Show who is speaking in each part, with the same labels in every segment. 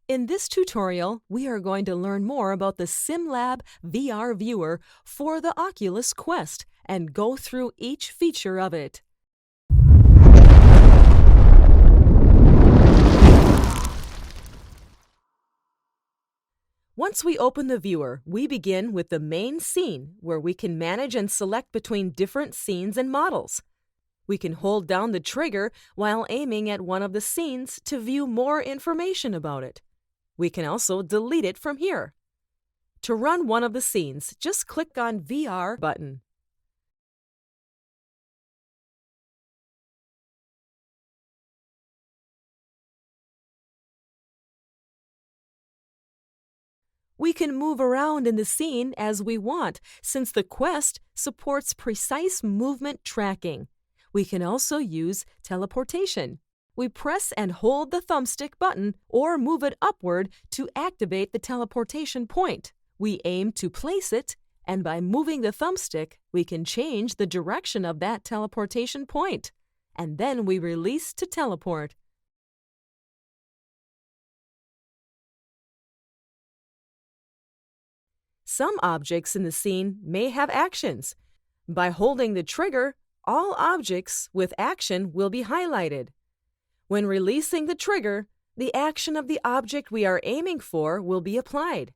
Speaker 1: In this tutorial, we are going to learn more about the SimLab VR viewer for the Oculus Quest and go through each feature of it. Once we open the viewer, we begin with the main scene, where we can manage and select between different scenes and models. We can hold down the trigger while aiming at one of the scenes to view more information about it. We can also delete it from here. To run one of the scenes, just click on VR button. We can move around in the scene as we want, since the Quest supports precise movement tracking. We can also use teleportation. We press and hold the thumbstick button or move it upward to activate the teleportation point. We aim to place it, and by moving the thumbstick, we can change the direction of that teleportation point. And then we release to teleport. Some objects in the scene may have actions. By holding the trigger, all objects with action will be highlighted. When releasing the trigger, the action of the object we are aiming for will be applied.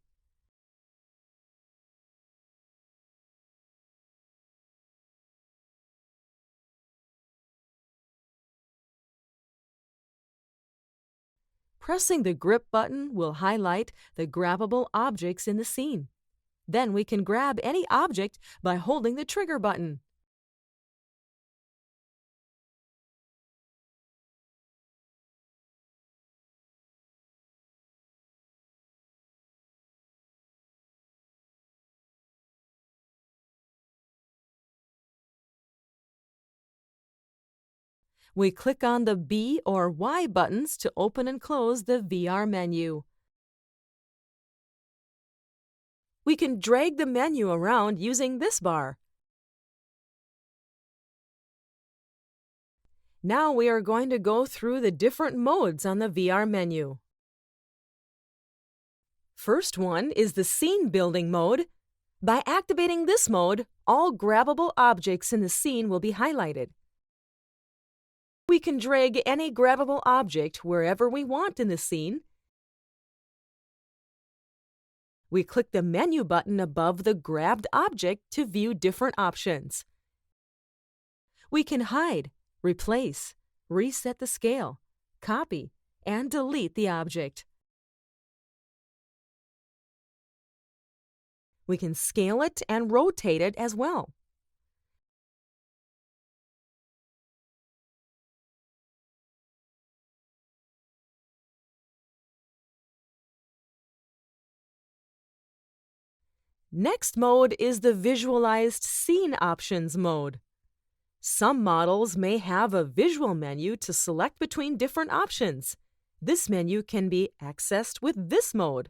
Speaker 1: Pressing the grip button will highlight the grabbable objects in the scene. Then we can grab any object by holding the trigger button. We click on the B or Y buttons to open and close the VR menu. We can drag the menu around using this bar. Now we are going to go through the different modes on the VR menu. First one is the scene building mode. By activating this mode, all grabbable objects in the scene will be highlighted. We can drag any grabbable object wherever we want in the scene. We click the menu button above the grabbed object to view different options. We can hide, replace, reset the scale, copy, and delete the object. We can scale it and rotate it as well. Next mode is the Visualized Scene Options mode. Some models may have a visual menu to select between different options. This menu can be accessed with this mode.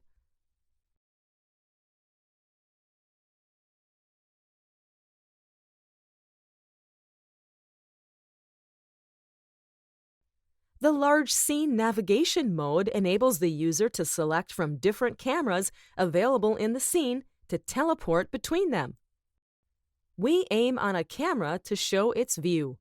Speaker 1: The Large Scene Navigation mode enables the user to select from different cameras available in the scene to teleport between them. We aim on a camera to show its view.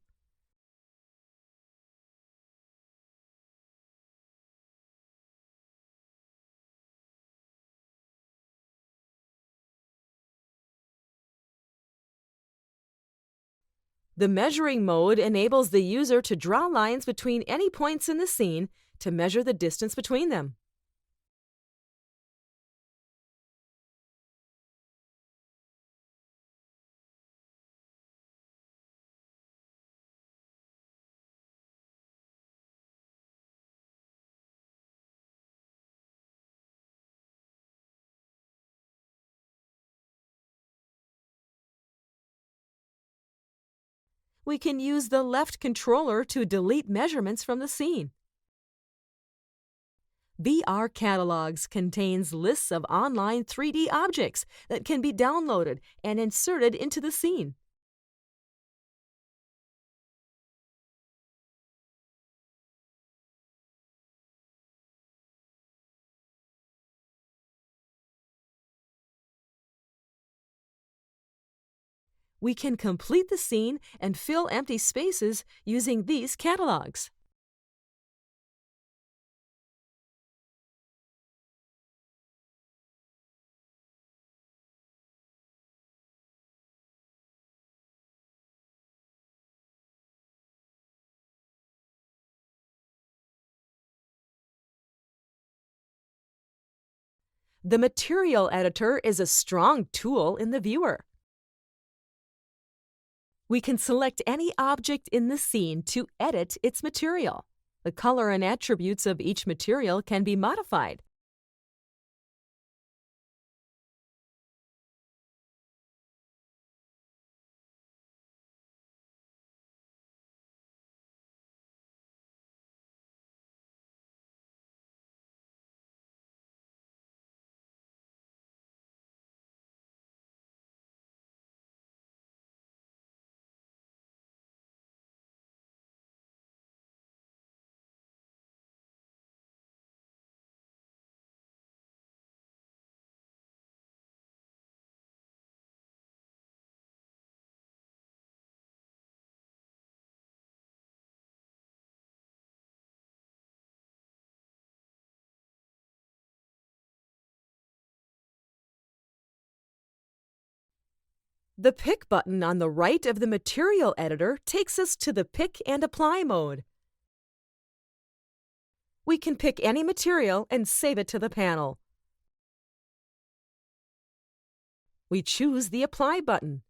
Speaker 1: The Measuring mode enables the user to draw lines between any points in the scene to measure the distance between them. We can use the left controller to delete measurements from the scene. VR Catalogues contains lists of online 3D objects that can be downloaded and inserted into the scene. We can complete the scene and fill empty spaces using these catalogs. The material editor is a strong tool in the viewer. We can select any object in the scene to edit its material. The color and attributes of each material can be modified. The Pick button on the right of the Material Editor takes us to the Pick and Apply mode. We can pick any material and save it to the panel. We choose the Apply button.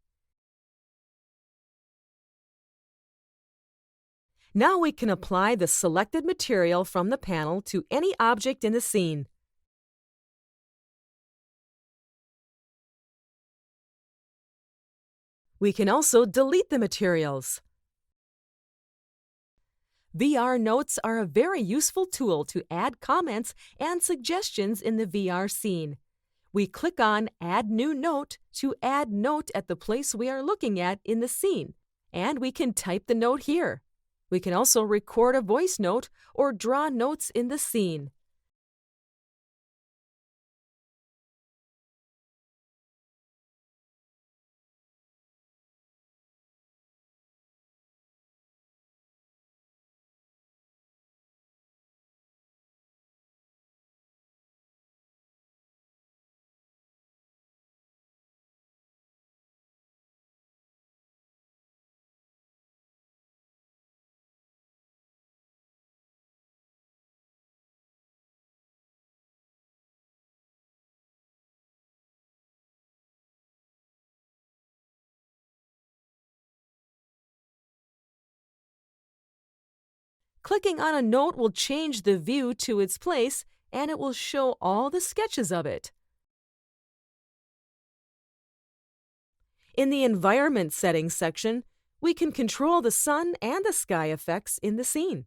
Speaker 1: Now we can apply the selected material from the panel to any object in the scene. We can also delete the materials. VR Notes are a very useful tool to add comments and suggestions in the VR scene. We click on Add New Note to add note at the place we are looking at in the scene, and we can type the note here. We can also record a voice note or draw notes in the scene. Clicking on a note will change the view to its place, and it will show all the sketches of it. In the Environment Settings section, we can control the sun and the sky effects in the scene.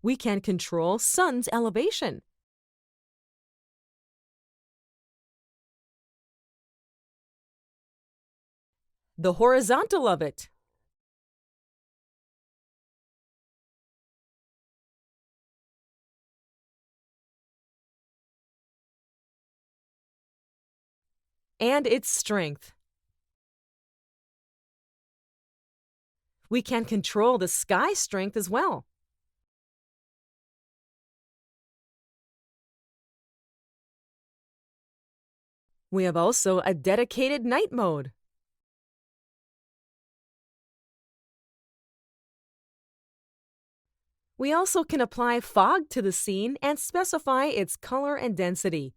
Speaker 1: We can control sun's elevation. The horizontal of it. And its strength. We can control the sky strength as well. We have also a dedicated night mode. We also can apply fog to the scene and specify its color and density.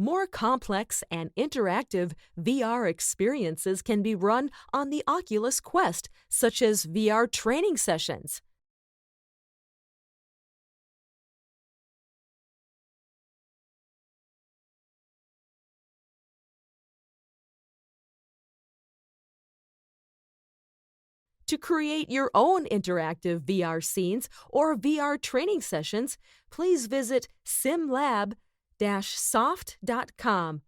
Speaker 1: More complex and interactive VR experiences can be run on the Oculus Quest, such as VR training sessions. To create your own interactive VR scenes or VR training sessions, please visit simlab-soft.com